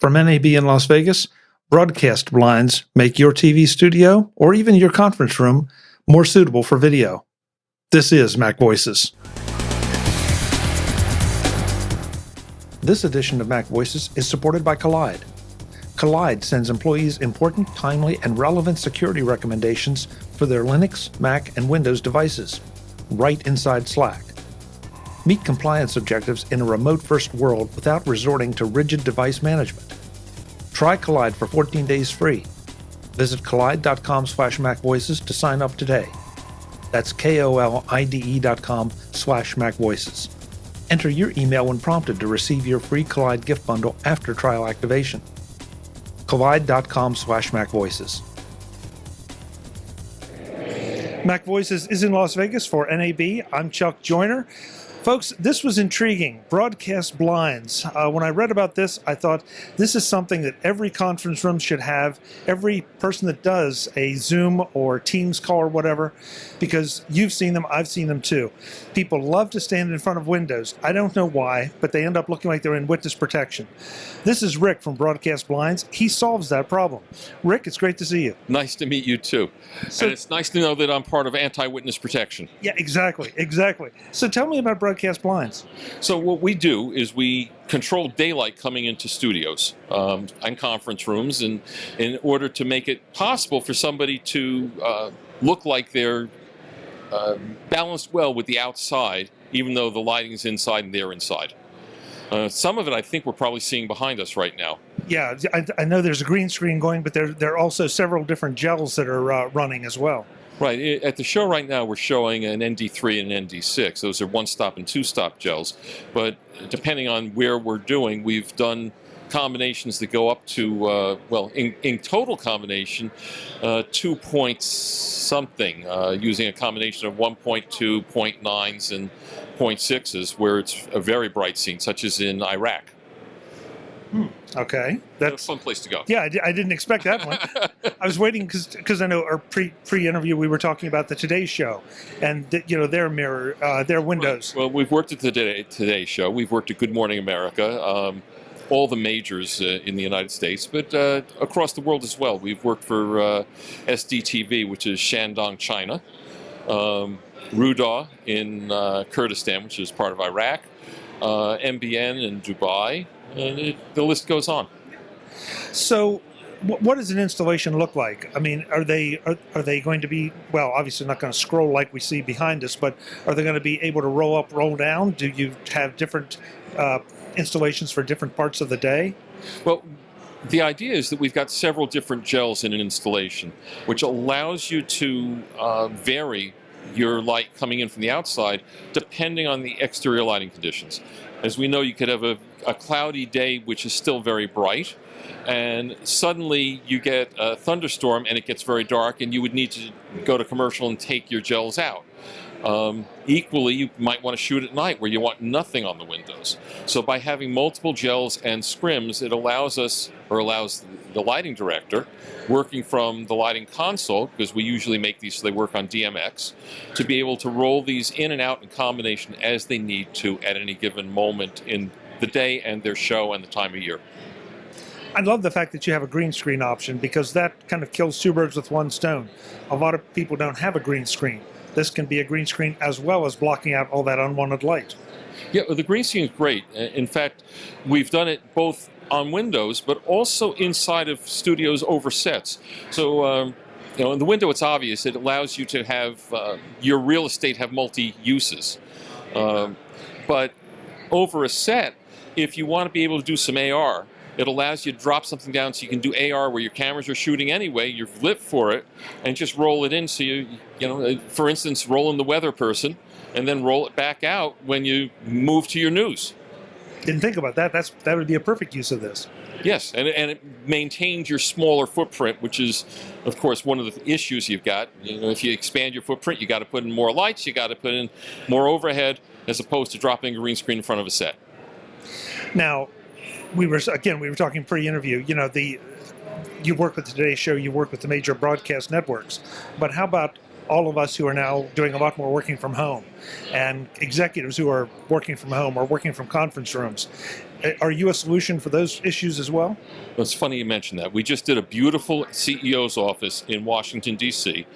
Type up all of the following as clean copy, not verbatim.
From NAB in Las Vegas, broadcast blinds make your TV studio or even your conference room more suitable for video. This is MacVoices. This edition of MacVoices is supported by Kolide. Kolide sends employees important, timely, and relevant security recommendations for their Linux, Mac, and Windows devices, right inside Slack. Meet compliance objectives in a remote-first world without resorting to rigid device management. Try Kolide for 14 days free. Visit kolide.com/MacVoices to sign up today. That's KOLIDE.com/MacVoices. Enter your email when prompted to receive your free Kolide gift bundle after trial activation. Kolide.com/MacVoices. MacVoices is in Las Vegas for NAB. I'm Chuck Joyner. Folks, this was intriguing. Broadcast blinds. When I read about this, I thought this is something that every conference room should have, every person that does a Zoom or Teams call or whatever, because you've seen them, I've seen them too. People love to stand in front of windows. I don't know why, but they end up looking like they're in witness protection. This is Rick from Broadcast Blinds. He solves that problem. Rick, it's great to see you. Nice to meet you too. And it's nice to know that I'm part of anti-witness protection. Yeah, exactly. So tell me about Broadcast Blinds. So what we do is we control daylight coming into studios and conference rooms, and in order to make it possible for somebody to look like they're balanced well with the outside, even though the lighting's inside and they're inside. Some of it I think we're probably seeing behind us right now. Yeah, I know there's a green screen going, but there are also several different gels that are running as well. Right. At the show right now, we're showing an ND3 and an ND6. Those are one-stop and two-stop gels. But depending on where we're doing, we've done combinations that go up to, in total combination, 2 point something, using a combination of 1.2, 0.9s, and 0.6s, where it's a very bright scene, such as in Iraq. Okay, That's a fun place to go. Yeah, I didn't expect that one. I was waiting because I know our pre-interview we were talking about the Today Show, and their mirror, their windows. Right. Well, we've worked at the Today Show. We've worked at Good Morning America, all the majors in the United States, but across the world as well. We've worked for SDTV, which is Shandong, China, Ruda in Kurdistan, which is part of Iraq, MBN in Dubai. And the list goes on. So, what does an installation look like? I mean, are they going to be, well, obviously not going to scroll like we see behind us, but are they going to be able to roll up, roll down? Do you have different installations for different parts of the day? Well, the idea is that we've got several different gels in an installation, which allows you to vary your light coming in from the outside depending on the exterior lighting conditions. As we know, you could have a cloudy day which is still very bright, and suddenly you get a thunderstorm and it gets very dark, and you would need to go to commercial and take your gels out. Equally, you might want to shoot at night where you want nothing on the windows. So by having multiple gels and scrims, it allows us, or allows the lighting director, working from the lighting console, because we usually make these so they work on DMX, to be able to roll these in and out in combination as they need to at any given moment in the day and their show and the time of year. I love the fact that you have a green screen option, because that kind of kills two birds with one stone. A lot of people don't have a green screen. This can be a green screen as well as blocking out all that unwanted light. Yeah, well, the green screen is great. In fact, we've done it both on windows, but also inside of studios over sets. So, in the window, it's obvious. It allows you to have your real estate have multi-uses. But over a set, if you want to be able to do some AR, it allows you to drop something down so you can do AR where your cameras are shooting anyway, you've lit for it, and just roll it in. So for instance, roll in the weather person, and then roll it back out when you move to your news. Didn't think about that. That would be a perfect use of this. Yes, and it maintains your smaller footprint, which is, of course, one of the issues you've got. If you expand your footprint, you got to put in more lights, you got to put in more overhead, as opposed to dropping a green screen in front of a set. Now, we were talking pre-interview. You work with the Today Show, you work with the major broadcast networks, but how about all of us who are now doing a lot more working from home, and executives who are working from home or working from conference rooms? Are you a solution for those issues as well? It's funny you mentioned that. We just did a beautiful CEO's office in Washington, D.C.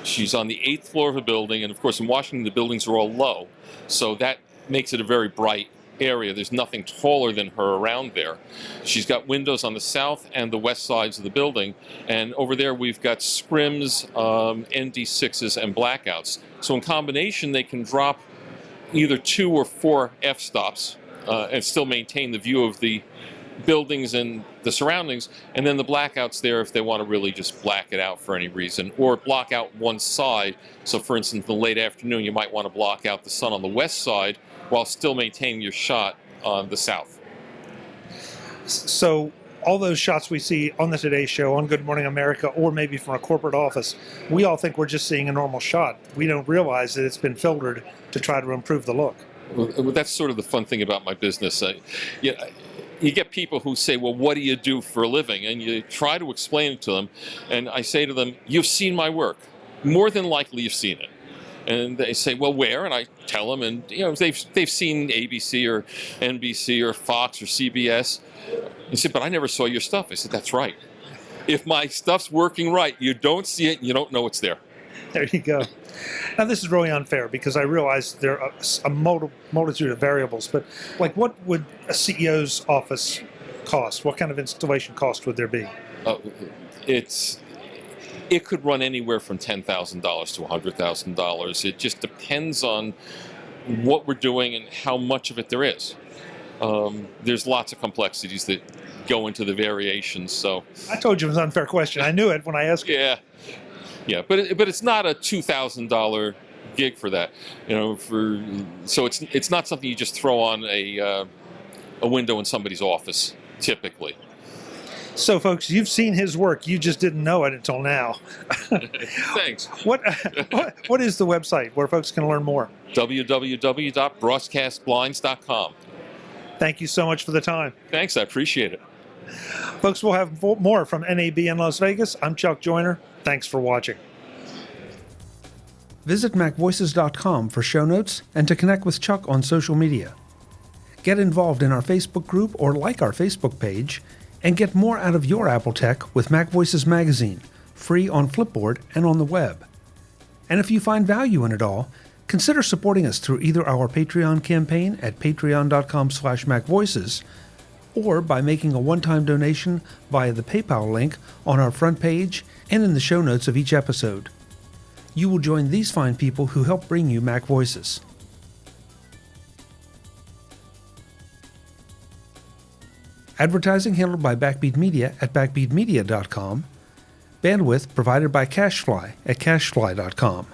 She's on the 8th floor of a building, and of course in Washington the buildings are all low, so that makes it a very bright area. There's nothing taller than her around there. She's got windows on the south and the west sides of the building, and over there we've got scrims, ND6s, and blackouts. So in combination they can drop either 2 or 4 f-stops and still maintain the view of the buildings and the surroundings, and then the blackouts there if they want to really just black it out for any reason, or block out one side. So for instance, in the late afternoon you might want to block out the sun on the west side while still maintaining your shot on the south. So all those shots we see on the Today Show, on Good Morning America, or maybe from a corporate office, we all think we're just seeing a normal shot. We don't realize that it's been filtered to try to improve the look. Well, that's sort of the fun thing about my business. You get people who say, well, what do you do for a living? And you try to explain it to them. And I say to them, you've seen my work. More than likely you've seen it. And they say, well, where? And I tell them, and they've seen ABC or NBC or Fox or CBS. They said, but I never saw your stuff. I said, that's right. If my stuff's working right, you don't see it, and you don't know it's there. There you go. Now, this is really unfair because I realize there are a multitude of variables, but like what would a CEO's office cost? What kind of installation cost would there be? It could run anywhere from $10,000 to $100,000. It just depends on what we're doing and how much of it there is. There's lots of complexities that go into the variations. So I told you it was an unfair question. I knew it when I asked you. Yeah, but it's not a $2,000 gig for that, so it's not something you just throw on a window in somebody's office typically. So, folks, you've seen his work. You just didn't know it until now. Thanks. What is the website where folks can learn more? www.broadcastblinds.com. Thank you so much for the time. Thanks, I appreciate it. Folks, we'll have more from NAB in Las Vegas. I'm Chuck Joyner. Thanks for watching. Visit MacVoices.com for show notes and to connect with Chuck on social media. Get involved in our Facebook group or like our Facebook page, and get more out of your Apple tech with MacVoices Magazine, free on Flipboard and on the web. And if you find value in it all, consider supporting us through either our Patreon campaign at patreon.com/MacVoices or by making a one-time donation via the PayPal link on our front page and in the show notes of each episode. You will join these fine people who help bring you Mac Voices. Advertising handled by Backbeat Media at backbeatmedia.com. Bandwidth provided by CashFly at cashfly.com.